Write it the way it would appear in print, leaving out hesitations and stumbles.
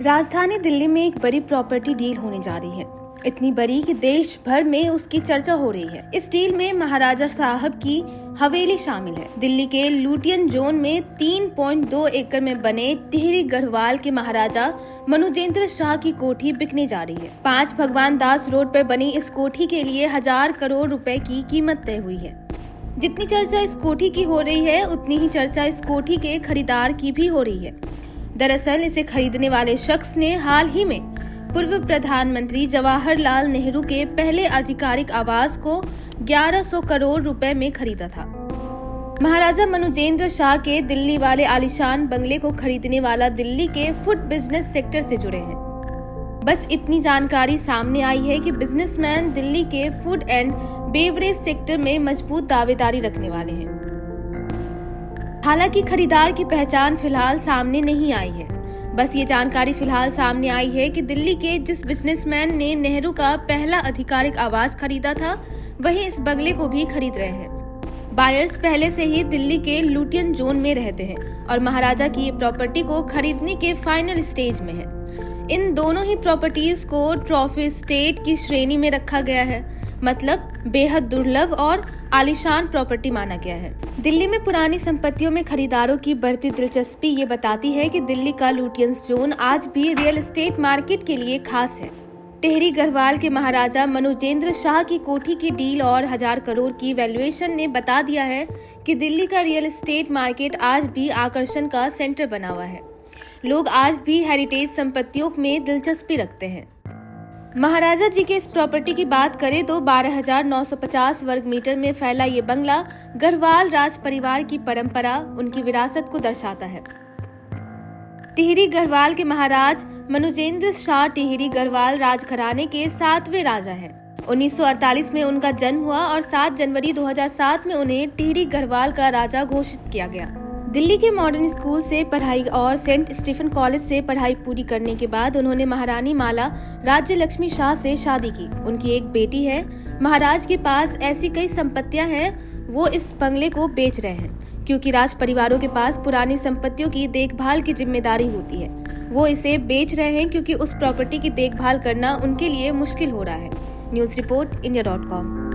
राजधानी दिल्ली में एक बड़ी प्रॉपर्टी डील होने जा रही है। इतनी बड़ी कि देश भर में उसकी चर्चा हो रही है। इस डील में महाराजा साहब की हवेली शामिल है। दिल्ली के लुटियन जोन में 3.2 एकड़ में बने टिहरी गढ़वाल के महाराजा मनुजेंद्र शाह की कोठी बिकने जा रही है। 5 भगवान दास रोड पर बनी इस कोठी के लिए 1000 करोड़ रुपए की कीमत तय हुई है। जितनी चर्चा इस कोठी की हो रही है, उतनी ही चर्चा इस कोठी के खरीदार की भी हो रही है। दरअसल इसे खरीदने वाले शख्स ने हाल ही में पूर्व प्रधानमंत्री जवाहरलाल नेहरू के पहले आधिकारिक आवास को 1100 करोड़ रुपए में खरीदा था। महाराजा मनुजेंद्र शाह के दिल्ली वाले आलीशान बंगले को खरीदने वाला दिल्ली के फूड बिजनेस सेक्टर से जुड़े हैं। बस इतनी जानकारी सामने आई है कि बिजनेसमैन दिल्ली के फूड एंड बेवरेज सेक्टर में मजबूत दावेदारी रखने वाले हैं। हालांकि खरीदार की पहचान फिलहाल सामने नहीं आई है। बस ये जानकारी फिलहाल सामने आई है कि दिल्ली के जिस बिजनेसमैन ने नेहरू का पहला आधिकारिक आवास खरीदा था, वही इस बंगले को भी खरीद रहे हैं। बायर्स पहले से ही दिल्ली के लुटियन जोन में रहते हैं और महाराजा की ये प्रॉपर्टी को खरीदने के फाइनल स्टेज में है। इन दोनों ही प्रॉपर्टीज को ट्रॉफी स्टेट की श्रेणी में रखा गया है, मतलब बेहद दुर्लभ और आलीशान प्रॉपर्टी माना गया है। दिल्ली में पुरानी संपत्तियों में खरीदारों की बढ़ती दिलचस्पी ये बताती है कि दिल्ली का लुटियंस जोन आज भी रियल एस्टेट मार्केट के लिए खास है। टिहरी गढ़वाल के महाराजा मनुजेंद्र शाह की कोठी की डील और 1000 करोड़ की वैल्यूएशन ने बता दिया है कि दिल्ली का रियल एस्टेट मार्केट आज भी आकर्षण का सेंटर बना हुआ है। लोग आज भी हेरिटेज संपत्तियों में दिलचस्पी रखते हैं। महाराजा जी के इस प्रॉपर्टी की बात करें तो 12,950 वर्ग मीटर में फैला ये बंगला गढ़वाल राज परिवार की परंपरा, उनकी विरासत को दर्शाता है। टिहरी गढ़वाल के महाराज मनुजेंद्र शाह टिहरी गढ़वाल राजघराने के 7वें राजा हैं। 1948 में उनका जन्म हुआ और 7 जनवरी 2007 में उन्हें टिहरी गढ़वाल का राजा घोषित किया गया। दिल्ली के मॉडर्न स्कूल से पढ़ाई और सेंट स्टीफन कॉलेज से पढ़ाई पूरी करने के बाद उन्होंने महारानी माला राज्य लक्ष्मी शाह से शादी की। उनकी एक बेटी है। महाराज के पास ऐसी कई संपत्तियां हैं, वो इस बंगले को बेच रहे हैं क्योंकि राज परिवारों के पास पुरानी संपत्तियों की देखभाल की जिम्मेदारी होती है। वो इसे बेच रहे हैं क्योंकि उस प्रॉपर्टी की देखभाल करना उनके लिए मुश्किल हो रहा है। News report इंडिया.com।